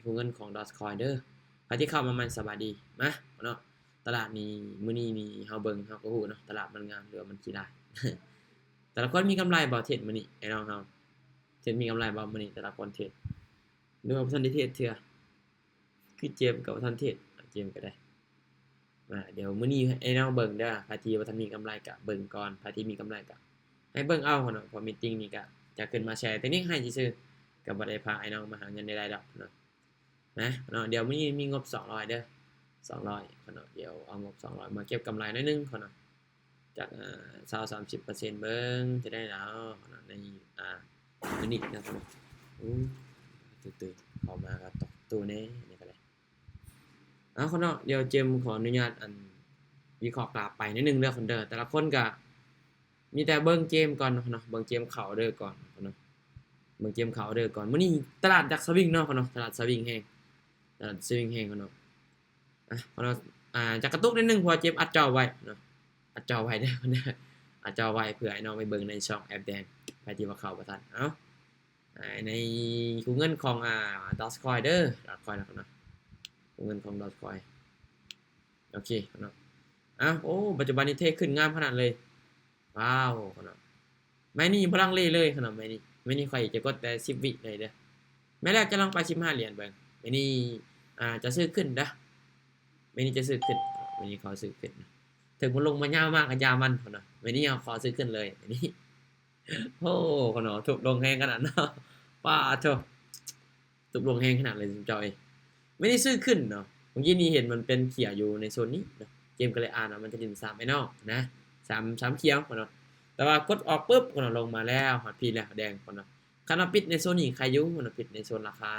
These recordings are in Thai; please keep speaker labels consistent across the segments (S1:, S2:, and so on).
S1: คู่เงินของ Dogecoin เด้อใครที่เข้ามาใหม่สบายดีมาเนาะตลาดนี้มื้อนี้นี่เฮาเบิ่งเฮาก็ฮู้เนาะตลาดมันงามหรือว่ามันขี้ร้าย แต่ละคนมีกำไรบ่เทรดมื้อนี้ไอ้น้องเฮาเทรดมีกำไรบ่มื้อนี้แต่ละคนเทรดหรือว่าบ่ทันได้เทรดเทื่อคือเจมส์ก็บ่ทันเทรดเจมส์ก็ได้เดี๋ยวมื้อนี้ไอ้น้องเบิ่งเด้อใครที่บ่ทันมีกำไรก็เบิ่งก่อนใครที่มีกำไรก็ให้เบิ่งเอาเนาะเพราะมีตติ้งนี่ก็จะขึ้นมาแชร์แต่นี่ให้ซื่อๆก็บ่ได้พาไอ้น้องมาหาเงินได้ดอกเนาะเนาะเดี๋ยวมื้อนี้มีงบ200เด้อ200เนาะเดี๋ยวเอางบ200มาเก็บกำไรหน่อยนึงเนาะจาก20-30%เบิ่งจะได้แล้วเนาะในมื้อนี้นะครับตื่นๆเข้ามาก็ตกตู้แน่นี่ก็ได้เนาะเดี๋ยวเจมขออนุญาตวิเคราะห์กราฟไปนิดนึงเด้อคนเด้อแต่ละคนก็มีแต่เบิ่งเกมก่อนเนาะเบิ่งเกมเข้าเด้อก่อนเนาะเบิ่งเกมเข้าเด้อก่อนมื้อนี้ตลาดดักสวิงเนาะเนาะตลาดสวิงแฮงเนาะเนาะจะกระตุกนิดนึงเพราะเจมอัดจอไว้เนาะอัดจอไว้เด้อคนเด้ออัดจอไว้เผื่อไอ้น้องไปเบิ่งในช่องแอปแดงไปที่ว่าเข้าบ่ทันในคู่เงินของDogecoin เด้อ Dogecoin เนาะคู่เงินของ Dogecoin โอเคเนาะโอ้ปัจจุบันนี้เทขึ้นงามขนาดเลยว้าวเนาะไม่นี่พลังเลยเนาะไม่นี่ค่อยจะกดแต่10วิเลยเด้อแม้แรกจะลองไป15เหรียญเบิ่งไม่นี่จะซื้อขึ้นเด้อไม่นี่จะซื้อขึ้นไม่นี่ขอซื้อขึ้นถึงมันลงมายาวมากก็ยามันเนาะไม่นี่ขอซื้อขึ้นเลยไม่นี่โอ้เนาะถูกลงแฮงขนาดเนาะป้าโธ่ถูกลงแฮงขนาดเลยจอยไม่ได้ซื้อขึ้นเนาะเมื่อกี้นี้เห็นมันเป็นเขียวอยู่ในโซนนี้เนาะเกมก็เลยมันจะดิน3ไอ้นอกนะ3เขียวเนาะแต่ว่ากดออกปุ๊บเนาะลงมาแล้วฮอดพีแล้วแดงเนาะคันปิดในโซนนี้ใครอยู่เนาะปิดในโซนราคา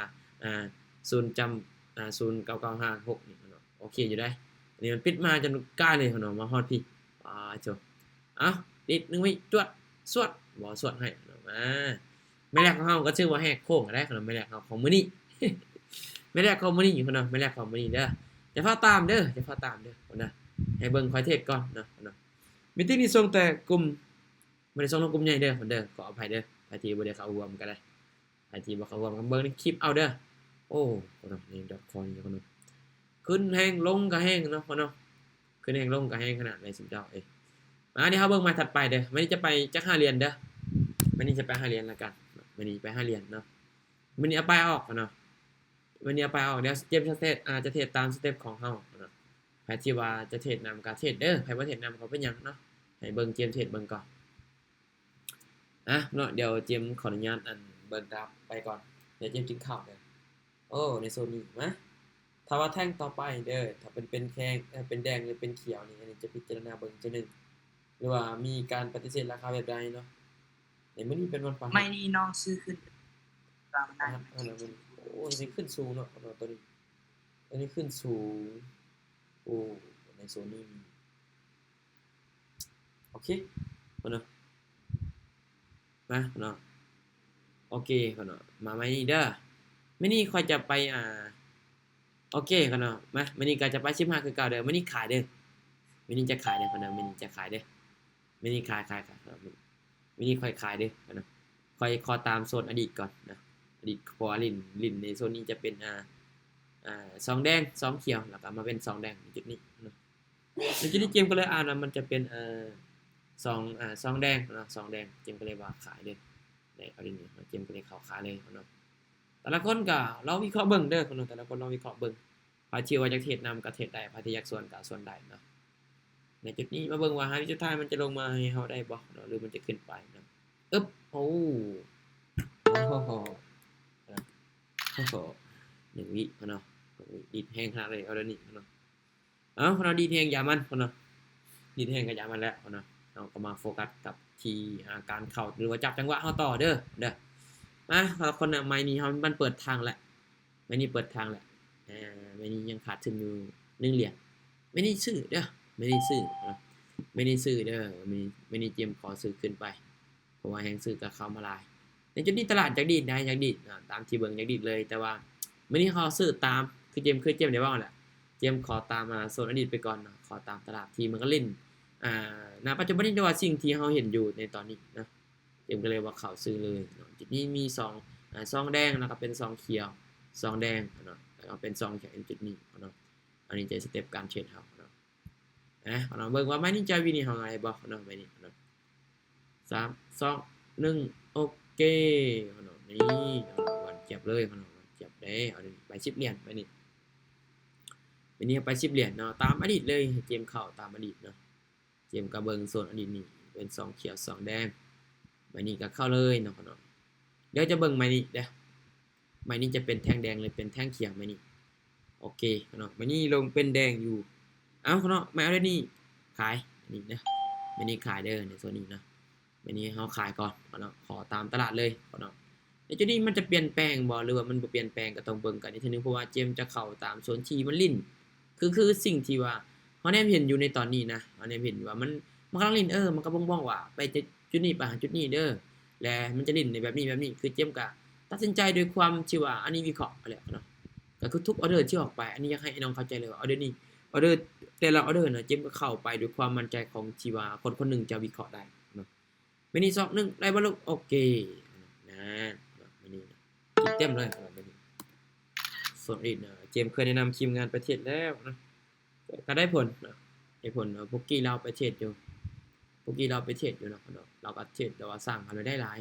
S1: 0.0956นี่เนาะโอเคอยู่ได้อันนี้มันปิดมาจนใกล้เลยเนาะมาฮอดพี่โจติดนึงไว้จวดสวดบ่สวดให้เนาะไม่แรกของเฮาก็ชื่อว่าแหกโค้งก็ได้เนาะไม่แรกของมื้อนี้ไม่แรกของมื้อนี้อยู่เนาะไม่แรกของมื้อนี้เด้อจะฟ้าตามเด้อนะให้เบิ่งคอยเทศก่อนเนาะมีติ้งนี่ส่งแต่กลุ่มบ่ได้ส่งลงกลุ่มใหญ่เด้อเด้อขออภัยเด้อใครที่บ่ได้เข้าร่วมก็ได้ใครที่บ่เข้าร่วมก็เบิ่งในคลิปเอาเด้อโอ้เนาะนี่ดอกคอยอยู่เนาะขึ้นแฮงลงก็แฮงเนาะเนาะขึ้นแฮงลงก็แฮงขนาดเลยสุดยอดเอ้ยเดี๋ยวเฮาเบิ่งมาถัดไปเด้อมื้อนี้จะไปจัก5เหรียญเด้อมื้อนี้จะไป5เหรียญแล้วกันมื้อนี้ไป5เหรียญเนาะมื้อนี้เอาไปออกเนาะวันนี้ไปออกเดี๋ยวเจมส์เทรดจะเทรดตามสเต็ปของเฮาเนาะใครที่ว่าจะเทรดนำก็เทรดเด้อใครบ่เทรดนำก็เป็นหยังเนาะให้เบิ่งเจมส์เทรดเบิ่งก่อนเนาะเดี๋ยวเจมส์ขออนุญาตเบิ่งกราฟไปก่อนเดี๋ยวเจมส์กินข้าวเด้อโอ้ในโซนนี้นะถ้าว่าแท่งต่อไปเด้อถ้าเป็นแท่งเป็นแดงหรือเป็นเขียวนี่อันนี้จะพิจารณาเบิ่งจังนึงหรือว่ามีการปฏิเสธราคาแบบใดเนาะในมื้อนี้เป็นวันพฤหัส
S2: ไม่นี่น้องซื้อขึ้นตามได้
S1: โอ้ยขึ้นสูงเนาะตัวนี้ขึ้นสูงโอ้ในโซนนี้มีโอเคเนาะเนาะโอเคเนาะมาไม่นี่เด้อไม่นี่ค่อยจะไปโอเคเนาะไม่นี่ก็จะไป15คือเก่าเด้อไม่นี่ขายเด้อไม่นี่จะขายเด้อเนาะไม่นี่จะขายเด้อไม่นี่ขายไม่นี่ค่อยขายเด้อเนาะค่อยขอตามโซนอดีตก่อนนะอดีตพอลิ้นในโซนนี้จะเป็น2แดง2เขียวแล้วก็มาเป็น2แดงจุดนี้เนาะในจุดนี้เกมก็เลยว่ามันจะเป็น2แดงเนาะ2แดงเกมก็เลยว่าขายเด้อได้เอาดินเกมก็เลยเข้าขายเลยเนาะแต่ละคนก็เราวิเคราะห์เบิ่งเด้อเนาะแต่ละคนเราวิเคราะห์เบิ่งพาเชื่อว่าจะเทรดนำก็เทรดได้พาที่อยากส่วนก็ส่วนได้เนาะในจุดนี้มาเบิ่งว่าหาจุดท้ายมันจะลงมาให้เฮาได้บ่เนาะหรือมันจะขึ้นไปเนาะโอ้1วิเนาะดีดแห้งขนาดเลยเอาแล้วนี่เนาะเราดีดแห้งอย่ามันเนาะดีดแห้งก็อย่ามันแล้วเนาะเราก็มาโฟกัสกับที่การเข้าหรือว่าจับจังหวะเฮาต่อเด้อคนน่ะไม้นี้เฮามันเปิดทางแล้วไม่นี่เปิดทางแล้วไม่นี่ยังขาดทุนอยู่1เหรียญไม่นี่ซื้อเด้อไม่นี่ซื้อเนาะไม่นี่ซื้อเด้อไม่นี่เตรียมขอซื้อขึ้นไปเพราะว่าแฮงซื้อก็เข้ามาหลายในจุดนี้ตลาดอยากดีดตามที่เบิ่งอยากดีดเลยแต่ว่ามื้อนี้เขาซื้อตามคือเจมได้ว่าแหละเจมขอตามโซนอดีตไปก่อนเนาะขอตามตลาดที่มันก็เล่นณปัจจุบันนี้ว่าสิ่งที่เฮาเห็นอยู่ในตอนนี้นะเจมก็เลยว่าเข้าซื้อเลยเนาะจุดนี้มี2แดงแล้วก็เป็น2เขียว ซองแดงเนาะแล้วก็เป็นซองจากจุดนี้เนาะอันนี้จะสเต็ปการเทรดเฮาเนาะเนาะเบิ่งว่าไม้นี่จะวินี่เฮาอะไรบ่เนาะไม้นี่เนาะ3 2 1โอเคเนาะนี่วันเก็บเลยเนาะเก็บได้เอาไป10เหรียญไม้นี่วันนี้ไป10เหรียญเนาะตามอดีตเลยเกมเข้าตามอดีตเนาะเกมกระเบิงโซนอดีตนี่เป็น2เขียว2แดงไม้นี่ก็เข้าเลยเนาะเดี๋ยวจะเบิ่งไม้นี่เด้อไม้นี่จะเป็นแท่งแดงเลยเป็นแท่งเขียวไม้นี่โอเคเนาะไม้นี่ลงเป็นแดงอยู่เอ้าเนาะไม่เอาได้นี่ขายนี่นะไม้นี่ขายเด้อในโซนนี้เนาะไม้นี่เฮาขายก่อนเนาะขอตามตลาดเลยเนาะในจุดนี้มันจะเปลี่ยนแปลงบ่หรือว่ามันบ่เปลี่ยนแปลงก็ต้องเบิ่งกันอีกทีนึงเพราะว่าเจมจะเข้าตามโซนที่มันลิ้นคือสิ่งที่ว่าเฮาแนมเห็นอยู่ในตอนนี้นะเฮาแนมเห็นว่ามันกำลังลิ้นมันก็บ่งบอกว่าไปจุดนี้ไปหาจุดนี้เด้อและมันจะลิ้นในแบบนี้คือเจมก็ตัดสินใจโดยความที่ว่าอันนี้วิเคราะห์แหละเนาะก็คือทุกออเดอร์ที่ออกไปอันนี้อยากให้น้องเข้าใจเลยว่าออเดอร์นี้ออเดอร์แต่ละออเดอร์น่ะเจมก็เข้าไปด้วยความมั่นใจของที่ว่าคนคนนึงจะวิเคราะห์ได้เนาะมินิซ็อก1ได้บ่ลูกโอเคนะมินิกินเต็มเลยมินิส่วนอีกนะเจมเคยแนะนำทีมงานประเทศแล้วนะก็ได้ผลนะได้ผลพวกกี้เราไปเทศอยู่พวกกี้เราไปเทศอยู่เนาะเราก็เทศแต่ว่าสร้างกันได้หลาย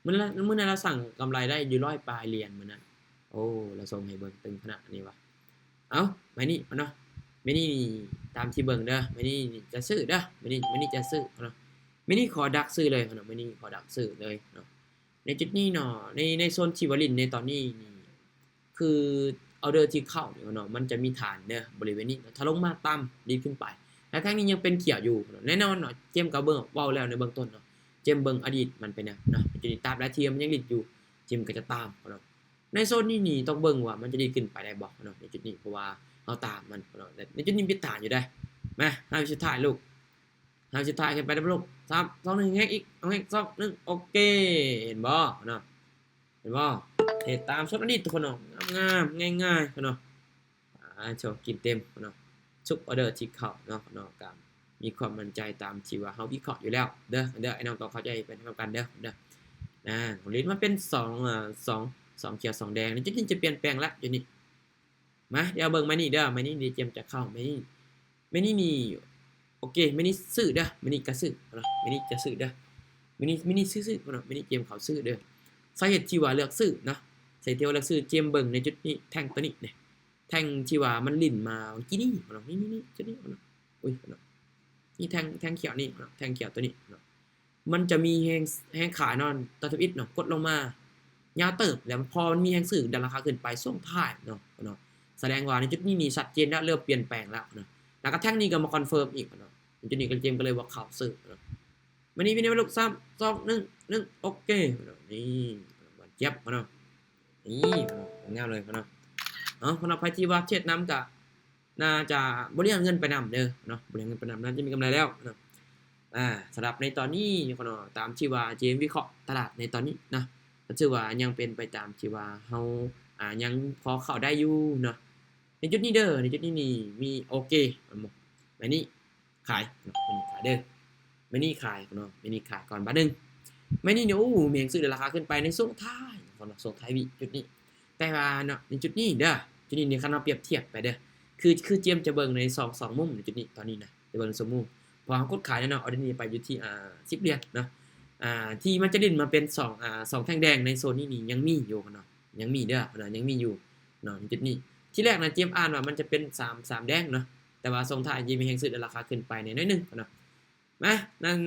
S1: เมื่อนั้นเราสั่งกำไรได้อยู่100ปลายเหรียญมื้อนั้นโอ้เราส่งให้เบิ่งตึงขนาดนี้วะเอ้าไม้นี่เนาะไม้นี่ตามที่เบิ่งเด้อไม้นี่จะซื้อเด้อไม้นี่จะซื้อเนาะไม้นี่ขอดักซื้อเลยเนาะไม้นี่ขอดักซื้อเลยเนาะในจุดนี้เนาะในโซนชิวลินในตอนนี้นี่คือออเดอร์ที่เข้าเนาะมันจะมีฐานเด้อบริเวณนี้ถ้าลงมาต่ำดีขึ้นไปแต่ทั้งนี้ยังเป็นเขียวอยู่แน่นอนเนาะเจมกับเบิ่งเว้าแล้วในเบื้องต้นเนาะเจมเบิ่งอดีตมันเป็นเนาะจุดนี้ตามและเทียมมันยังลิดอยู่เจมก็จะตามเนาะในโซนนี้นี่ต้องเบิ่งว่ามันจะดีขึ้นไปได้บ่เนาะในจุดนี้เพราะว่าเฮาตามมันเนาะในจุดนี้มีฐานอยู่ได้มา5สุดท้ายลูก5สุดท้ายกันไปได้บ่ลูก3 2 1แฮกอีกเอาแฮก2 1โอเคเห็นบ่เนาะเห็นบ่เฮ็ดตามโซนอดีตทุกคนเนาะงามง่ายๆเนาะโชว์กินเต็มเนาะทุกออเดอร์ที่เข้าเนาะก็มีความมั่นใจตามที่ว่าเฮาวิเคราะห์อยู่แล้วเด้อไอ้น้องต้องเข้าใจไปพร้อมกันเด้อของลิ้นมันเป็น2เขียว2แดงนี่จุดนี้จะเปลี่ยนแปลงละจุดนี้มาเดี๋ยวเบิ่งมานี่เด้อมานี่ดีเจมจะเข้ามานี่มีโอเคมานี่ซื้อเด้อมานี่ก็ซื้อเนาะมานี่จะซื้อเด้อมานี่ซื้อเนาะมานี่เจมเขาซื้อเด้อสาเหตุที่ว่าเลือกซื้อเนาะสาเหตุที่ว่าเลือกซื้อเจมเบิ่งในจุดนี้แท่งตัวนี้เนี่ยแท่งที่ว่ามันลิ้นมาเมื่อกี้นี่เนาะนี่จุดนี้เนาะอุ้ยเนาะนี่แท่งเขียวนี่เนาะแท่งเขียวตัวนี้เนาะมันจะมีแฮงขายนอนตัดทวิตเนาะกดลงมายาวเติบแล้วพอมันมีแฮงซื้อดันราคาขึ้นไปส่งท้ายเนาะแสดงว่าในจุดนี้นี่ชัดเจนแล้วเริ่มเปลี่ยนแปลงแล้วเนาะแล้วก็แท่งนี้ก็มาคอนเฟิร์มอีกเนาะจุดนี้ก็เจมก็เลยว่าเข้าซื้อเนาะวันนี้พี่ลูก3 2 1โอเคเนาะนี่บัดเจ็บเนาะนี่งามเลยเนาะคนเอาไปที่ว่าเช็ดน้ำก็น่าจะบ่ได้เงินไปนำเด้อเนาะบ่ได้เงินไปนำน่าจะมีกำไรแล้วเนาะสำหรับในตอนนี้เนาะตามที่ว่าเจมวิเคราะห์ตลาดในตอนนี้นะก็ถือว่ายังเป็นไปตามที่ว่าเฮายังพอเข้าได้อยู่เนาะในจุดนี้เด้อในจุดนี้นี่มีโอเคแบบนี้ขายเนาะขายเด้อไม่นี่ขายเนาะไม่นี่ขายก่อนบาทนึงไม่นี่เนี่ยโอ้มีหนังสือราคาขึ้นไปในช่วงท้ายเนาะช่วงท้ายวิจุดนี้แต่ว่าเนาะในจุดนี้เด้อจุดนี้นี่คันเราเปรียบเทียบไปเด้อคือเจมจะเบิ่งใน2มุมในจุดนี้ตอนนี้นะจะเบิ่ง2มุมพอเฮากดขายแล้วเนาะออเดอร์นี้ไปอยู่ที่10เหรียญเนาะที่มันจะดิ้นมาเป็น2แท่งแดงในโซนนี้นี่ยังมีอยู่เนาะยังมีเด้อเนาะยังมีอยู่เนาะจุดนี้ที่แรกนะเจมอ่านว่ามันจะเป็น3แดงเนาะแต่ว่าส่งท้ายมีแฮงซื้อราคาขึ้นไปในน้อยนึงเนาะมานั่น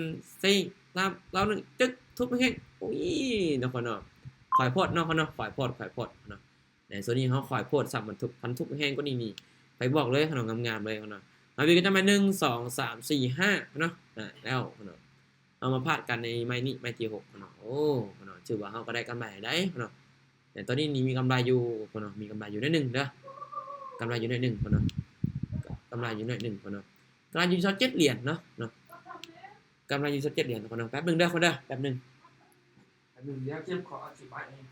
S1: 4 3 2 1จึ๊กทุบแห้งโอ้ยเนาะเนาะข่อยโพดเนาะเนาะข่อยโพดเนาะในโซนนี้เฮาข่อยโพดสับมันทุบแห้งก็นี่ไปบอกเลยเนาะงามๆเลยเนาะเอาไปก็จะมา1 2 3 4 5เนาะแล้วเนาะเอามาพาดกันในไม้นี้ไม้ที่6เนาะโอ้เนาะถือว่าเฮาก็ได้กำไรได้เนาะแต่ตอนนี้นี่มีกำไรอยู่เนาะมีกำไรอยู่ได้1เด้อกำไรอยู่ได้1เนาะกำไรอยู่ได้1เนาะกำไรอยู่7เหรียญเนาะกำไรอยู่7เหรียญคนนึงแป๊บนึงเด้อคนเด้อแป๊บนึงเดี๋ยวเจมขออธิบายเอง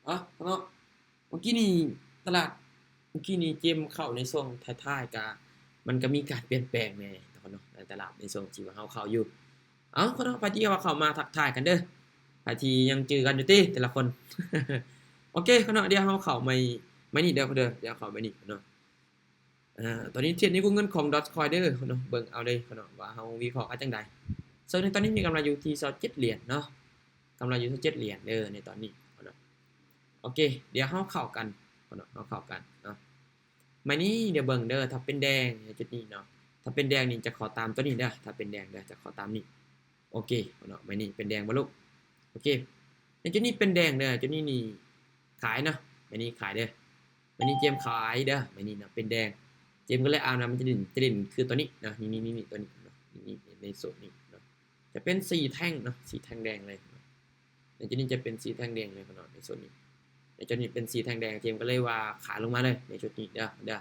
S1: เนาะเมื่อกี้นี่ตลาดเมื่อกี้นี่เจมเข้าในช่วงท้ายๆกะมันก็มีการเปลี่ยนแปลงแน่เนาะในตลาดในช่วงที่ว่าเฮาเข้าอยู่ เอ้าคนเนาะไปที่ว่าเข้ามาทักทายกันเด้อไปที่ยังจือกันอยู่ติแต่ละคน โอเคคนเนาะเดี๋ยวเฮาเข้าไม่นี่เด้อเดี๋ยวเข้าไม่นี่เนาะตอนนี้เทรดนี้กูเงินของ Dogecoin เด้อคนเนาะเบิ่งเอาเด้อคนเนาะว่าเฮาวิเคราะห์กันจังใดซึ่งในตอนนี้มีกำไรอยู่ที่27เหรียญเนาะกำไรอยู่ที่7เหรียญเด้อในตอนนี้คนเนาะโอเคเดี๋ยวเฮาเข้ากันคนเนาะเฮาเข้ากันเนาะมานี่เดี๋ยวเบิ่งเด้อถ้าเป็นแดงจุดนี้เนาะถ้าเป็นแดงนี่จะขอตามตัวนี้เด้อถ้าเป็นแดงเด้อจะขอตามนี่โอเคเนาะมานี่เป็นแดงบ่ลูกโอเคในจุดนี้เป็นแดงเด้อจุดนี้นี่ขายเนาะมานี่ขายเด้อมานี่เจมขายเด้อมานี่เนาะเป็นแดงเจมก็เลยเอานะมันจะดิ่นคือตัวนี้นะนี่ตัวนี้เนาะนี่ในโซนนี้เนาะจะเป็น4แท่งเนาะ4แท่งแดงเลยในจุดนี้จะเป็น4แท่งแดงเลยเนาะในโซนนี้ในจุดนี้เป็น4แท่งแดงเจมก็เลยว่าขายลงมาเลยในจุดนี้เด้อ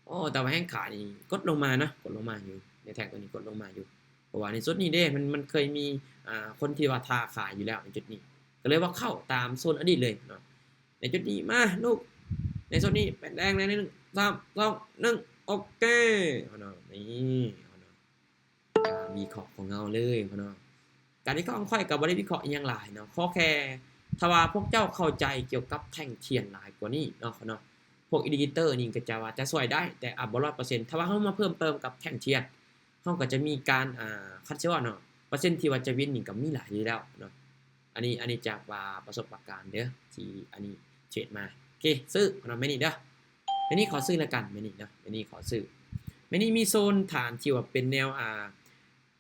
S1: โอ้แต่ว่าแห้งขายนี่กดลงมานะกดลงมาอยู่ในแท่งตัวนี้กดลงมาอยู่เพราะว่าในโซนนี้เด้มันเคยมีคนที่ว่าทาขายอยู่แล้วในจุดนี้ก็เลยว่าเข้าตามโซนอดีตเลยเนาะในจุดนี้มาลูกในโซนนี้เป็นแดงเลย1 3 2 1โอเคเนาะนี่เนาะการวิเคราะห์ของเราเลยเนาะการที่เขาค่อยกับบริวิเคราะห์ยังหลายเนาะข้อแค่ถ้าว่าพวกเจ้าเข้าใจเกี่ยวกับแท่งเทียนหลายกว่านี้เนาะพวกอินดิเคเตอร์นี่ก็จะว่าจะช่วยได้แต่บ่100%ถ้าว่าเฮามาเพิ่มเติมกับแท่งเทียนเฮาก็จะมีการคัดชื่อว่าเนาะเปอร์เซ็นต์ที่ว่าจะวินนี่ก็มีหลายอยู่แล้วเนาะอันนี้จากว่าประสบการณ์เด้อที่อันนี้เทรดมาโอเคซื้อเนาะไม่นี่เด้อไม่นี่ขอซื้อแล้วกันไม่นี่เนาะไม่นี่ขอซื้อไม่นี่มีโซนฐานที่ว่าเป็นแนว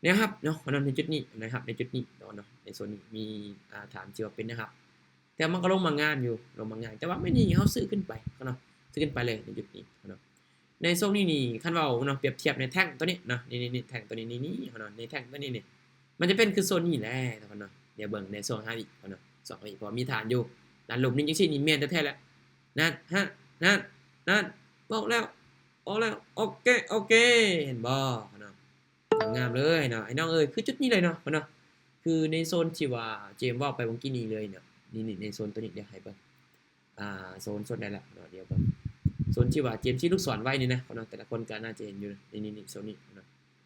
S1: นะครับเนาะในจุดนี้นะครับในจุดนี้เนาะในโซนนี้มีฐานที่ว่าเป็นนะครับแต่มันก็ลงมางานอยู่ลงมางานแต่ว่าไม่นี่เฮาซื้อขึ้นไปเนาะซื้อขึ้นไปเลยในจุดนี้เนาะในโซนนี้นี่คันเว้าเนาะเปรียบเทียบในแท่งตัวนี้เนาะนี่แท่งตัวนี้นี่เนาะในแท่งตัวนี้นี่มันจะเป็นคือโซนนี้แหละเนาะเดี๋ยวเบิ่งในโซน5อีกเนาะ2อีกพอมีฐานอยู่ด้านลบนี่จังซี่นี่แม่นแท้ๆแล้วนั่นบอกแล้วโอเคเห็นบ่เนาะงามเลยเนาะไอ้น้องเอ้ยคือจุดนี้เลยเนาะคือในโซนที่ว่าเจมส์ว่าไปเมื่อกี้นี้เลยเนาะนี่ในโซนตัวนี้เดี๋ยวให้เบิ่งโซนได้แล้วเนาะเดี๋ยวเบิ่งโซนที่ว่าเจมส์ชี้ลูกศรไว้นี่นะเนาะแต่ละคนก็น่าจะเห็นอยู่นี่โซนนี้เนาะ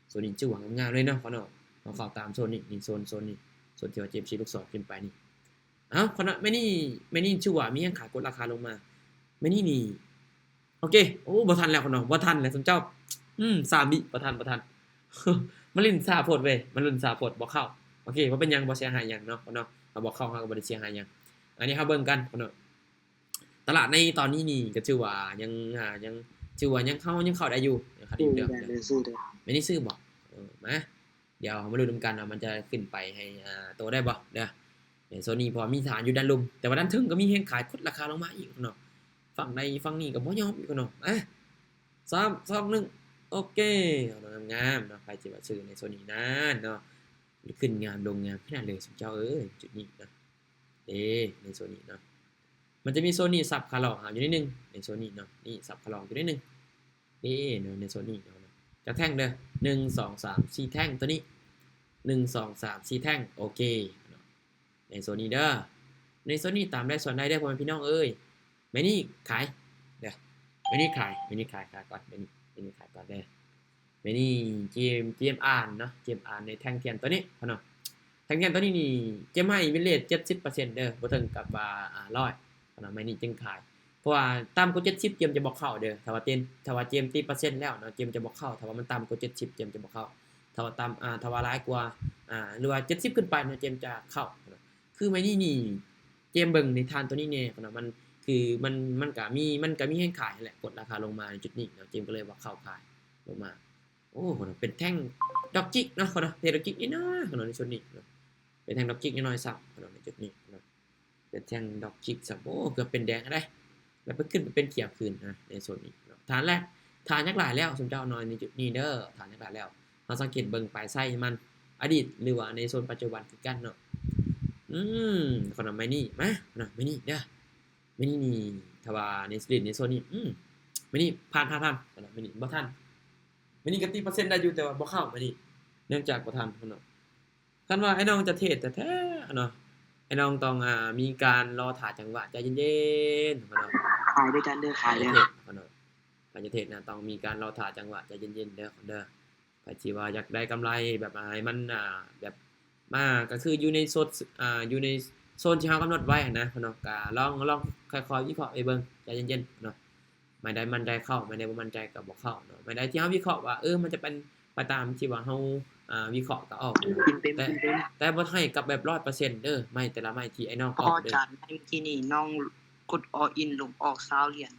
S1: โซนนี้ชื่อว่างามๆเลยเนาะเนาะเราเข้าตามโซนนี้นี่โซนนี้โซนที่ว่าเจมส์ชี้ลูกศรขึ้นไปนี่เอ้าเนาะไม่นี่ชื่อว่ามียังขายกดราคาลงมาไม่นี่โอเคโอ้บ่ทันแล้วเนาะบ่ทันแล้วสมเจ้า3วิบ่ทัน มันลิ้นซาโพดเว้ยมันลิ้นซาโพดบ่เข้าโอเคบ่เป็นหยังบ่เสียหายหยังเนาะเอาบ่เข้าเฮาก็บ่ได้เสียหายหยังอันนี้เฮาเบิ่งกันเนาะตลาดในตอนนี้นี่ก็ถือว่ายังถือว่ายังเข้าได้อยู่นะครับเดี๋ยวไม่ได้ซื้อบ่มาเดี๋ยวมาดูนำกันว่ามันจะขึ้นไปให้โตได้บ่เด้อโซนี้พอมีฐานอยู่ด้านลุ่มแต่ว่าด้านถึงก็มีแฮงขายกดราคาลงมาอีกเนาะฝั่งใดฝั่งนี้ก็บ่ยอมอีกเนาะ3 2 1โอเคงามเนาะใครจะมาซื้อในโซนนี้นะเนาะขึ้นงามลงงามขนาดเลยสุดเจ้าเอ้ยจุดนี้นะในโซนนี้เนาะมันจะมีโซนนี้สับคาร์ลองอยู่นิดนึงในโซนนี้เนาะนี่สับคาร์ลองอยู่นิดนึงเนาะในโซนนี้เนาะจะแท่งเด้อ1 2 3 4แท่งตัวนี้1 2 3 4แท่งโอเคในโซนนี้เด้อในโซนนี้ตามได้ส่วนได้พ่อแม่พี่น้องเอ้ยไม่นี่ขายเดี๋ยวไม่นี่ขายก่อนไม่นี่ขายก่อนได้ไม่นี่เจมอ่านเนาะเจมอ่านในแท่งเทียนตัวนี้เนาะแท่งเทียนตัวนี้นี่เจมให้วินเลท 70% เด้อบ่ถึงกับว่า100เนาะไม่นี่จึงขายเพราะว่าต่ำกว่า70เจมจะบ่เข้าเด้อถ้าว่าเจมตีเปอร์เซ็นต์แล้วเนาะเจมจะบ่เข้าถ้าว่ามันต่ำกว่า70เจมจะบ่เข้าถ้าว่าถ้าว่าหลายกว่าหรือว่า70ขึ้นไปเนาะเจมจะเข้าคือไม่นี่เจมเบิ่งในทานตัวนี้แน่เนาะมันคือมันก็มีให้ขายแหละกดราคาลงมาในจุดนี้เนาะเจมก็เลยว่าเข้าขายลงมาโอ้โหเป็นแท่งดอกจิกเนาะเทดอกจิกน้อยๆในจุดนี้เนาะเป็นแท่งดอกจิกน้อยๆซับในจุดนี้เนาะเป็นแท่งดอกจิกซับโอ้เกือบเป็นแดงได้แล้วไปขึ้นไปเป็นเขียวคืนในโซนนี้ฐานแรกฐานยักษ์หลายแล้วสมเจ้าน้อยในจุดนี้เด้อฐานยักษ์หลายแล้วเราสังเกตเบิ่งปลายไส้มันอดีตหรือว่าในโซนปัจจุบันคือกันเนาะคนน่ะไม่นี่มาเนาะไม่นี่เด้อไม่นี่ถ้าว่าในสตรีทในโซนนี้ไม่นี่ผ่านไม่นี่บ่ทันไม่นี่ก็ตีเปอร์เซ็นต์ได้อยู่แต่ว่าบ่เข้าไม่นี่เนื่องจากบ่ทันเนาะคันว่าไอ้น้องจะเทรดแท้ๆเนาะไอ้น้องต้องมีการรอถ่าจังหวะใจเย็นๆเนาะ
S2: ขายด้วยกันเด้อขายเด้อ
S1: เนาะการจะเทรดนะต้องมีการรอถ่าจังหวะใจเย็นๆเด้อใครที่ว่าอยากได้กำไรแบบให้มันแบบ มาก็คืออยู่ในโซนอยู่ในโซนที่เฮากำหนดไว้นะเนาะก็ลองค่อยๆวิเคราะห์ไปเบิ่งใจเย็นๆเนาะไม่ได้มั่นใจเข้าไม่ได้บ่มั่นใจก็บ่เข้าเนาะไม่ได้ที่เฮาวิเคราะห์ว่ามันจะเป็นไปตามที่ว่าเฮาวิเคราะห์ก็ออกเนาะ
S2: กินเต็ม
S1: แต่
S2: กินเต็ม
S1: แต่บ่ให้กับแบบ100%เด้อไม้แต่ละไม้ที่ไอ้น้อง
S2: พอ
S1: ออกเด้อ
S2: จานให้เมื่อกี้นี่น้องกด all in ลงออก20เหรียญ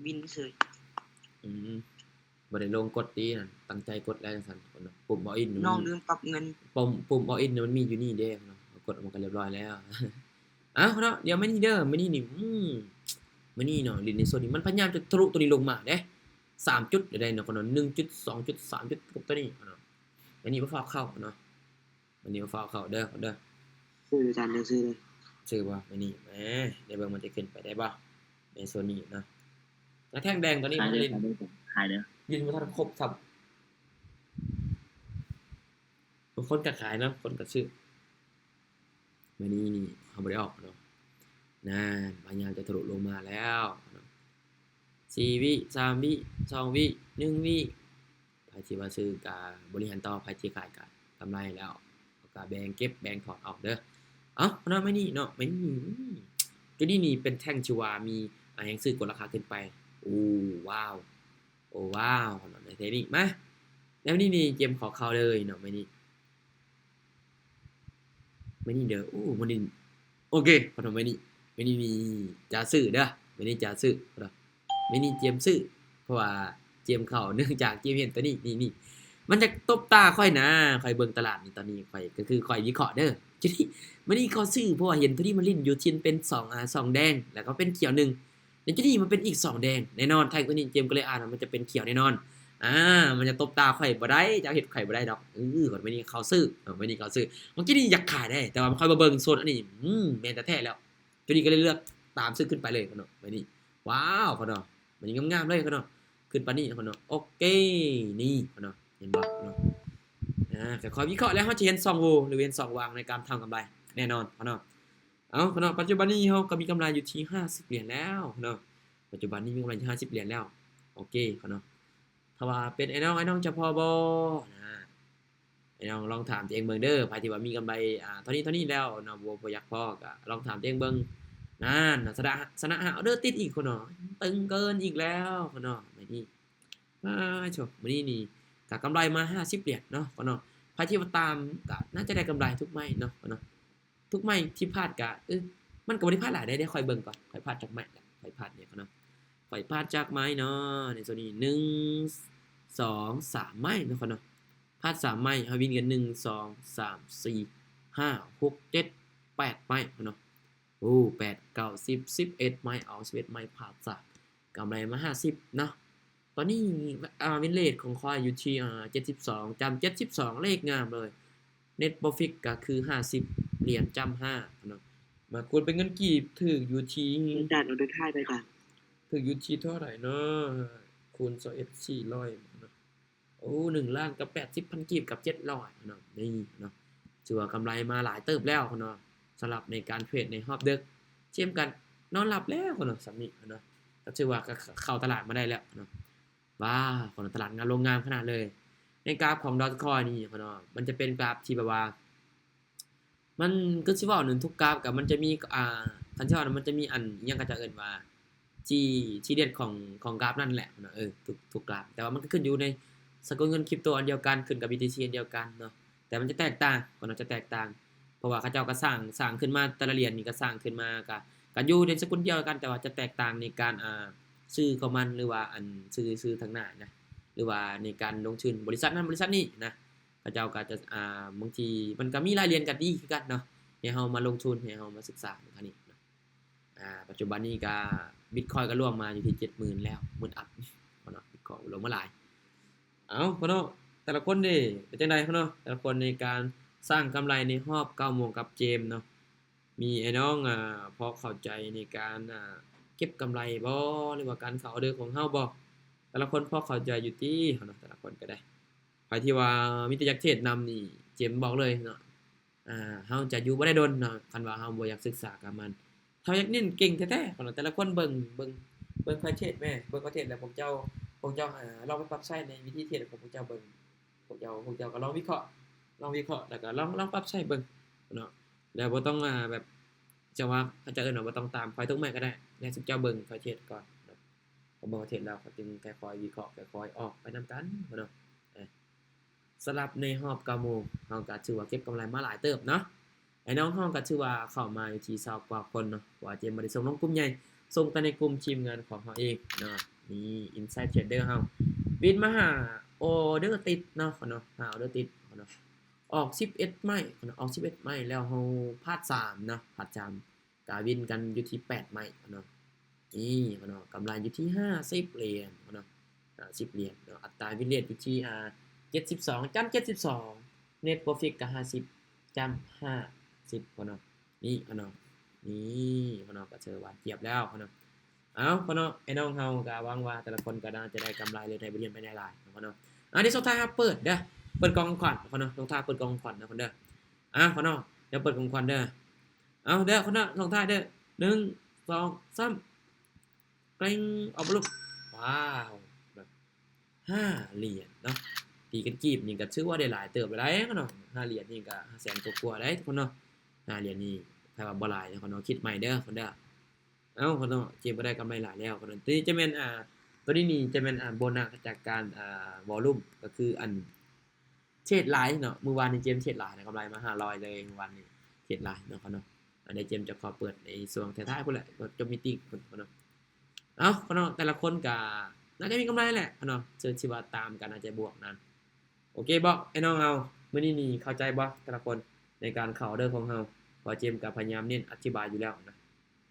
S2: บินเฉย
S1: อืมบ่ได้ลงกดตีนั่นตั้งใจกดแล้วจังซั่นเนาะปุ่ม all in มัน
S2: น้อง
S1: มี
S2: ลืมปรับเงิน
S1: ปุ่ม all in มันมีอยู่นี่เด้เนาะกดออกมาก็เรียบร้อยแล้ว อ้าวเนาะเดี๋ยวมื้อนี้เด้อมื้อนี้นี่มื้อนี้เนาะลิ้นในโซนนี้มันพยายามจะทะลุตัวนี้ลงมาเด้3จุดได้เนาะ1จุด2จุด3จุดกับตัวนี้เนาะอันนี้บ่ฟ้าวเข้าเนาะอันนี้บ่ฟ้าวเข้าเด้อ
S2: ซื้อจานเด้อซื้อเลย
S1: ชื่อบ่มื้อนี้แหมเดี๋ยวเบิ่งมันจะขึ้นไปได้บ่ในโซนนี้เนาะแล้วแท่งแดงตัวนี้มันลิ้น
S3: ขายเด้อ
S1: ลิ้นบ่ทันครบครับบางคนก็ขายเนาะคนก็ซื้อมื้อนี้นี่เฮาบ่ได้ออกเนาะนั่นพยายามจะทะลุลงมาแล้วเนาะ4วิ3วิ2วิ1วิไผที่ว่าซื้อก็บริหารต่อไผที่ขายก็กำไรแล้วก็แบ่งเก็บแบ่งถอนออกเด้อเอ้าเนาะมื้อนี้เนาะมื้อนี้ตัวนี้นี่เป็นแท่งที่ว่ามีแรงซื้อกดราคาขึ้นไปโอ้ว้าวโอ้ว้าวเนาะในเทคนิคมาแล้วมื้อนี้นี่เกมขอเข้าเลยเนาะมื้อนี้เด้อมื้อนี้โอเคพอทำมื้อนี้มีจะซื้อเด้อมื้อนี้จะซื้อเนาะมื้อนี้เจียมซื้อเพราะว่าเจียมเข้าเนื่องจากเจียมเห็นตัวนี้นี่มันจะตบตาค่อยนะค่อยเบิ่งตลาดนี่ตอนนี้ค่อยก็คือค่อยวิเคราะห์เด้อทีนี้มื้อนี้เขาซื้อเพราะว่าเห็นตัวนี้มันลิ้นอยู่ที่เป็น2แดงแล้วก็เป็นเขียว1แล้วทีนี้มันเป็นอีก2แดงแน่นอนแท่งตัวนี้เจมส์ก็เลยว่ามันจะเป็นเขียวแน่นอนมันจะตบตาข่อยบ่ได้จะเฮ็ดข่อยบ่ได้ดอกก่อนมื้อนี้เขาซื้อมื้อนี้เขาซื้อเมื่อกี้นี่อยากขายได้แต่ว่าค่อยมาเบิ่งโซนอันนี้แม่นแท้ๆแล้วตัวนี้ก็เลยเลือกตามซื้อขึ้นไปเลยพุ่นเนาะมื้อนี้ว้าวพุ่นเนาะมื้อนี้งามๆเลยพุ่นเนาะขึ้นปานนี้พุ่นเนาะโอเคนี่พุ่นเนาะเห็นบ่เนาะก็ค่อยวิเคราะห์แล้วเฮาจะเห็น2โหว่หรือเห็น2วางในการทำกำไรแน่นอนพุ่นเนาะพุ่นเนาะปัจจุบันนี้เฮาก็มีกำไรอยู่ที่50เหรียญแล้วพุ่นเนาะปัจจุบันนี้มีกำไรอยู่50เหรียญแล้วโอเคพุ่นเนาะถ้าว่าเป็นไอ้น้องจะพอบ่ไอ้น้องลองถามตัวเองเบิ่งเด้อไผที่ว่ามีกำไรเท่านี้แล้วเนาะบ่อยากพอก็ลองถามตัวเองเบิ่งนั่นสนะหาออเดอร์ติดอีกพุ่นเนาะตึงเกินอีกแล้วพุ่นเนาะมื้อนี้โชมื้อนี้นี่ก็กำไรมา50เหรียญเนาะพุ่นเนาะไผที่ว่าตามก็น่าจะได้กำไรทุกไม้เนาะพุ่นเนาะทุกไม้ที่พลาดก็มันก็บ่ได้พลาดหลายได้เดี๋ยวค่อยเบิ่งก่อนค่อยพลาดจากไม้ค่อยพลาดเนี่ยพุ่นเนาะค่อยพลาดจากไม้เนาะในส่วนนี้1 2 3ไม้เนาะครับเนาะพลาด3ไม้เฮาวินกัน1 2 3 4 5 6 7 8ไม้เนาะ8 9 10 11ไม้เอา11ไม้พลาดซะกำไรมา50เนาะตอนนี้วินเรทของข้อยอยู่ที่72จำ72เลขงามเลย Net Profit ก็คือ50เหรียญจำ5เนาะมาคูณเป็นเงินกีบถึกอยู่ที่
S2: จานเอาเด้อค่ายไปจ้ะ
S1: ถึกอยู่ที่เท่าไหร่เนาะคูณ21 400เนาะ1ล้านกับ80,000กีบกับ700เนาะนี่เนาะถือว่ากำไรมาหลายเติบแล้วเนาะสำหรับในการเทรดในรอบดึกเช่นกันนอนหลับแล้วเนาะสำนี้เนาะก็ถือว่าก็เข้าตลาดมาได้แล้วเนาะว้าตลาดงานโรงงานขนาดเลยในกราฟของ Dogecoin นี่เนาะมันจะเป็นกราฟที่แบบว่ามันก็สิเว้านึงทุกกราฟก็มันจะมีคันสิเว้ามันจะมีอันอิหยังก็จะเอิ้นว่าที่เด็ดของกราฟนั่นแหละเนาะทุกกราฟแต่ว่ามันก็ขึ้นอยู่ในสกุลเงินคริปโตอันเดียวกันขึ้นกับ BTC อันเดียวกันเนาะแต่มันจะแตกต่างจะแตกต่างเพราะว่าเขาเจ้าก็สร้างขึ้นมาแต่ละเหรียญนี่ก็สร้างขึ้นมาก็อยู่ในสกุลเดียวกันแต่ว่าจะแตกต่างในการซื้อของมันหรือว่าอันซื้อทางหน้านะหรือว่าในการลงทุนบริษัทนั้นบริษัทนี้นะเขาเจ้าก็จะบางทีมันก็มีรายเรียนกันดีคือกันเนาะให้เฮามาลงทุนให้เฮามาศึกษาเท่านี้เนาะปัจจุบันนี้ก็ Bitcoin ก็ล่วงมาอยู่ที่ 70,000 แล้ว10,000อัพเนาะ Bitcoin ลงมาหลายพ่อเนาะแต่ละคนนี่เป็นจังได๋พ่อเนาะแต่ละคนในการสร้างกำไรในรอบ9โมงกับเจมส์เนาะมีไอ้น้องพอเข้าใจในการเก็บกำไรบ่หรือว่าการเข้าออเดอร์ของเฮาบ่แต่ละคนพอเข้าใจอยู่ติเนาะแต่ละคนก็ได้ไผที่ว่ามีแต่อยากเทรดนำนี่เจมส์บอกเลยเนาะเฮาจะอยู่บ่ได้ดนเนาะคันว่าเฮาบ่อยากศึกษากับมันถ้าอยากเน้นเก่งแท้ๆเนาะแต่ละคนเบิ่งค่อยเทรดแม่เบิ่งเขาเทรดแล้วพวกเจ้าลองไปปรับใช้ในวิธีเทรดของพวกเจ้าเบิ่งพวกเจ้าก็ลองวิเคราะห์ ลองวิเคราะห์แล้วก็ลองปรับใช้เบิ่งเนาะแล้วบ่ต้องแบบจะว่าเขาจะเอิ้นว่าบ่ต้องตามข้อยทุกมื้อก็ได้แล้วซุมเจ้าเบิ่งข้อยสิเฮ็ดก่อนเนาะพอเบิ่งข้อยเฮ็ดแล้วข้อยจึงค่อยๆวิเคราะห์ค่อยๆออกไปนำกันเนาะเออสำหรับในรอบ9โมงเราก็ถือว่าเก็บกำไรมาหลายเติบเนาะไอ้น้องเราก็ถือว่าเข้ามาอยู่ที่20กว่าคนเนาะเพราะว่าเจมส์บ่ได้ส่งลงกลุ่มใหญ่ส่งแต่ในกลุ่มทีมงานของเราเองเนาะนี่ Inside Trader เราบินมาหาออเดอร์ติดเนาะเนาะหาออเดอร์ติดเนาะ ออก11ไม้ออก11ไม้แล้วเราพลาด3เนาะพลาด3กาวินกันอยู่ที่8ไม้เนาะนี่เนาะกำไรอยู่ที่50เหรียญเนาะ50เหรียญเนาะอัตราวินเรทอยู่ที่72จำ72 Net Profit ก็50จำ50เนาะนี่เนาะนี่เนาะก็เจอหวานเจี๊ยบแล้วเนาะเอาเนาะไอ้น้องเฮาก็หวังว่าแต่ละคนก็น่าจะได้กำไรเลยได้บทเรียนไปในหลายเนาะอันนี้สุดท้ายครับเปิดเด้อ เปิดกองขวัญคนเนาะลงท้ายเปิดกองขวัญนะคนเด้อคนเนาะเดี๋ยวเปิดกองขวัญเด้อเอาเด้อคนเนาะลงท้ายเด้อ1 2 3เกร็งออกมาลูกว้าวแบบ5เหรียญเนาะตีกันกีบนี่ก็ถือว่าได้หลายเติบไปได้คนเนาะ5เหรียญนี่ก็500,000กว่าๆได้คนเนาะ5เหรียญนี่ใครว่าบ่หลายคนเนาะคิดใหม่เด้อคนเด้อเอาคนเนาะเจมบ่ได้กำไรหลายแล้วคนนั้นตัวนี้จะแม่นตัวนี้นี่จะแม่นโบนัสจากการวอลลุ่มก็คืออันเทรดหลายเนาะเมื่อวานนี้เจมส์เทรดหลายนะกำไรมา500เลยเมื่อวานนี้เทรดหลายเนาะเนาะอันนี้เจมส์จะขอเปิดในส่วนท้ายๆพุ่นแหละจบมีตติ้งพุ่นเนาะเอ้าเนาะแต่ละคนก็น่าจะมีกำไรแหละเนาะเชิญสิว่าตามกันอาจจะบวกนั้นโอเคบ่ไอ้น้องเฮามื้อนี้นี่เข้าใจบ่แต่ละคนในการเข้าออเดอร์ของเฮาเพราะเจมส์ก็พยายามเน้นอธิบายอยู่แล้วนะ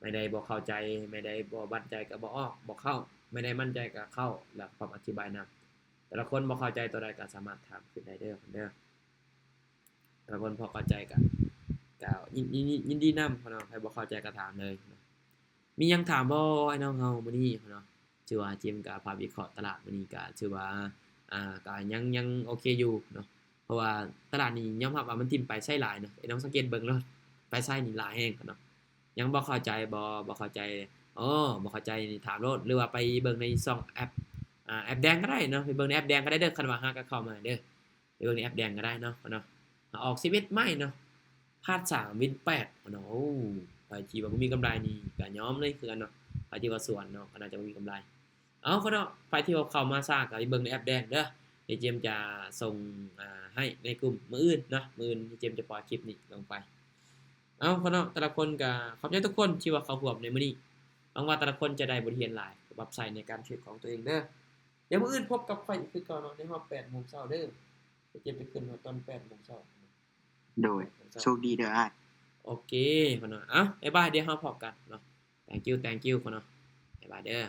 S1: ไม่ได้บ่เข้าใจไม่ได้บ่มั่นใจก็บ่ออกบ่เข้าไม่ได้มั่นใจก็เข้าแล้วพร้อมอธิบายนำแต่ละคนบ่เข้าใจตัวใดก็สามารถถามขึ้นได้เด้อเด้อแต่ละคนพอเข้าใจก็ยินดีนำเนาะใครบ่เข้าใจก็ถามเลยมีหยังถามบ่ไอ้น้องเฮามื้อนี้เนาะถือว่าเจมส์ก็ภาพวิเคราะห์ตลาดมื้อนี้ก็ถือว่าก็ยังโอเคอยู่เนาะเพราะว่าตลาดนี้ยอมรับว่ามันทิ่มไปไสหลายเนาะไอ้น้องสังเกตเบิ่งเนาะไปไสนี่หลายแฮงเนาะยังบ่เข้าใจบ่เข้าใจบ่เข้าใจนี่ถามโลดหรือว่าไปเบิ่งในช่องแอปแอปแดงก็ได้เนาะไปเบิ่งในแอปแดงก็ได้เด้อคันว่าหาก็เข้ามาเด้อไปเบิ่งในแอปแดงก็ได้เนาะออก11ไม้เนาะพลาด3วิน8เนาะโอ้ไผที่ว่าบ่มีกำไรนี่ก็ยอมเลยคือกันเนาะไผที่ว่าสวนเนาะก็น่าจะบ่มีกำไรเอาเนาะไผที่ว่าเข้ามาช้าก็ไปเบิ่งในแอปแดงเด้อเดี๋ยวเจมส์จะส่งให้ในกลุ่มมื้ออื่นเนาะมื้ออื่นที่เจมส์จะปล่อยคลิปนี้ลงไปเอาเนาะแต่ละคนก็ขอบใจทุกคนที่ว่าเข้าร่วมในมื้อนี้หวังว่าแต่ละคนจะได้บทเรียนหลายปรับใช้ในการเทรดของตัวเองเด้อเดี๋ยวมื้ออื่นพบกับข้อยอีกคือเก่าเนาะในรอบ 8:00 นเช้าเด้อเจมส์ไปขึ้นตอน 8:00 นเช้า
S2: โดยโชคดีเด้ออ้าย
S1: โอเคคนเนาะบ๊ายบายเดี๋ยวเราพบกันเนาะ thank you คนเนาะบ๊ายบายเด้อ